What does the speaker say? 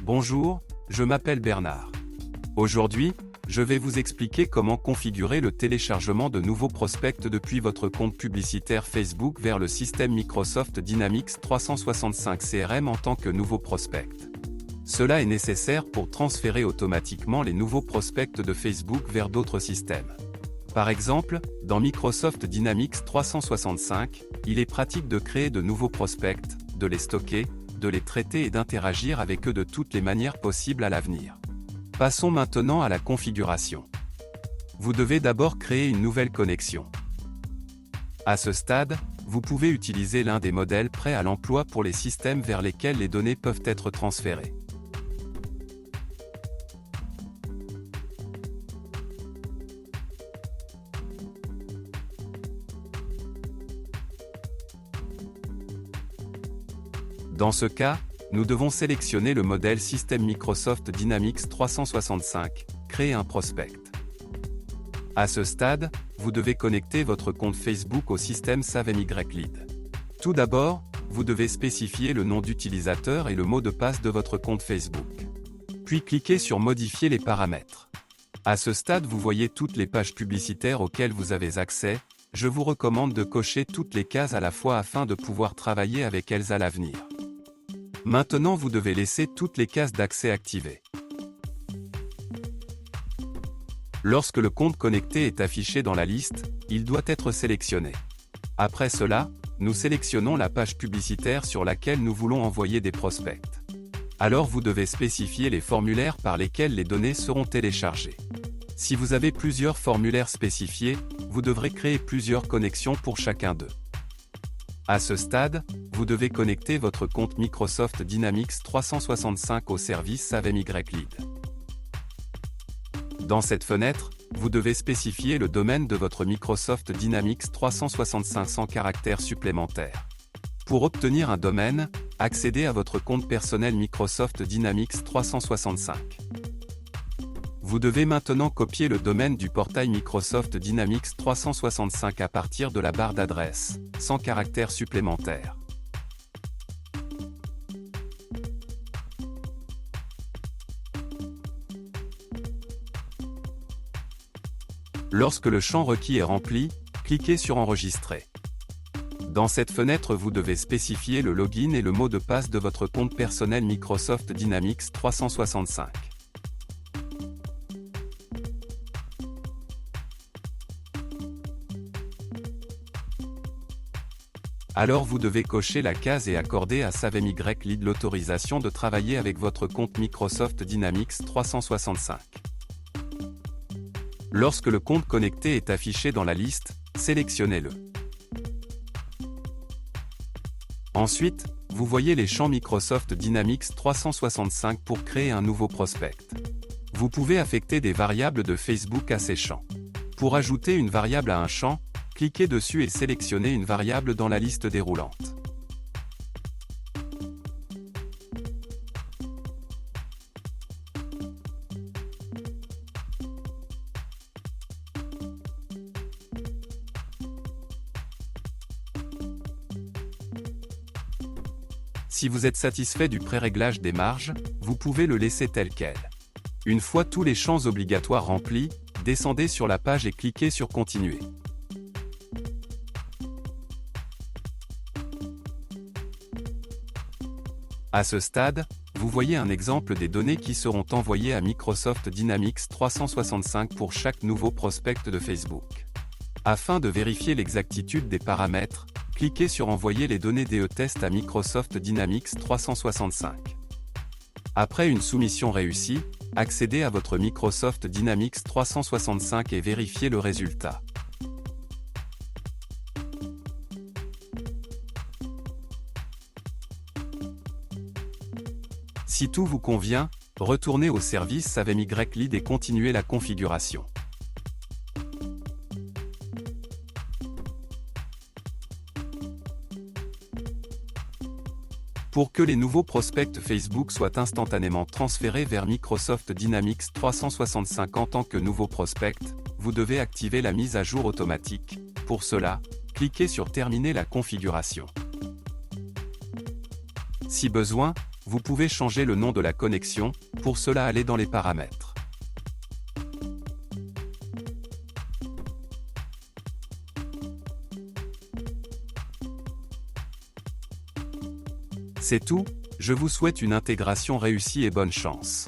Bonjour, je m'appelle Bernard. Aujourd'hui, je vais vous expliquer comment configurer le téléchargement de nouveaux prospects depuis votre compte publicitaire Facebook vers le système Microsoft Dynamics 365 CRM en tant que nouveau prospect. Cela est nécessaire pour transférer automatiquement les nouveaux prospects de Facebook vers d'autres systèmes. Par exemple, dans Microsoft Dynamics 365, il est pratique de créer de nouveaux prospects, de les stocker, de les traiter et d'interagir avec eux de toutes les manières possibles à l'avenir. Passons maintenant à la configuration. Vous devez d'abord créer une nouvelle connexion. À ce stade, vous pouvez utiliser l'un des modèles prêts à l'emploi pour les systèmes vers lesquels les données peuvent être transférées. Dans ce cas, nous devons sélectionner le modèle système Microsoft Dynamics 365, créer un prospect. À ce stade, vous devez connecter votre compte Facebook au système SaveMyLead. Tout d'abord, vous devez spécifier le nom d'utilisateur et le mot de passe de votre compte Facebook. Puis cliquez sur Modifier les paramètres. À ce stade, vous voyez toutes les pages publicitaires auxquelles vous avez accès. Je vous recommande de cocher toutes les cases à la fois afin de pouvoir travailler avec elles à l'avenir. Maintenant, vous devez laisser toutes les cases d'accès activées. Lorsque le compte connecté est affiché dans la liste, il doit être sélectionné. Après cela, nous sélectionnons la page publicitaire sur laquelle nous voulons envoyer des prospects. Alors vous devez spécifier les formulaires par lesquels les données seront téléchargées. Si vous avez plusieurs formulaires spécifiés, vous devrez créer plusieurs connexions pour chacun d'eux. À ce stade, vous devez connecter votre compte Microsoft Dynamics 365 au service SaveMyLead. Dans cette fenêtre, vous devez spécifier le domaine de votre Microsoft Dynamics 365 sans caractères supplémentaires. Pour obtenir un domaine, accédez à votre compte personnel Microsoft Dynamics 365. Vous devez maintenant copier le domaine du portail Microsoft Dynamics 365 à partir de la barre d'adresse, sans caractères supplémentaires. Lorsque le champ requis est rempli, cliquez sur Enregistrer. Dans cette fenêtre, vous devez spécifier le login et le mot de passe de votre compte personnel Microsoft Dynamics 365. Alors vous devez cocher la case et accorder à SaveMyLead l'autorisation de travailler avec votre compte Microsoft Dynamics 365. Lorsque le compte connecté est affiché dans la liste, sélectionnez-le. Ensuite, vous voyez les champs Microsoft Dynamics 365 pour créer un nouveau prospect. Vous pouvez affecter des variables de Facebook à ces champs. Pour ajouter une variable à un champ, cliquez dessus et sélectionnez une variable dans la liste déroulante. Si vous êtes satisfait du pré-réglage des marges, vous pouvez le laisser tel quel. Une fois tous les champs obligatoires remplis, descendez sur la page et cliquez sur Continuer. À ce stade, vous voyez un exemple des données qui seront envoyées à Microsoft Dynamics 365 pour chaque nouveau prospect de Facebook. Afin de vérifier l'exactitude des paramètres, cliquez sur Envoyer les données DE-Test à Microsoft Dynamics 365. Après une soumission réussie, accédez à votre Microsoft Dynamics 365 et vérifiez le résultat. Si tout vous convient, retournez au service SaveMyLead et continuez la configuration. Pour que les nouveaux prospects Facebook soient instantanément transférés vers Microsoft Dynamics 365 en tant que nouveaux prospects, vous devez activer la mise à jour automatique. Pour cela, cliquez sur Terminer la configuration. Si besoin, vous pouvez changer le nom de la connexion, pour cela allez dans les paramètres. C'est tout, je vous souhaite une intégration réussie et bonne chance.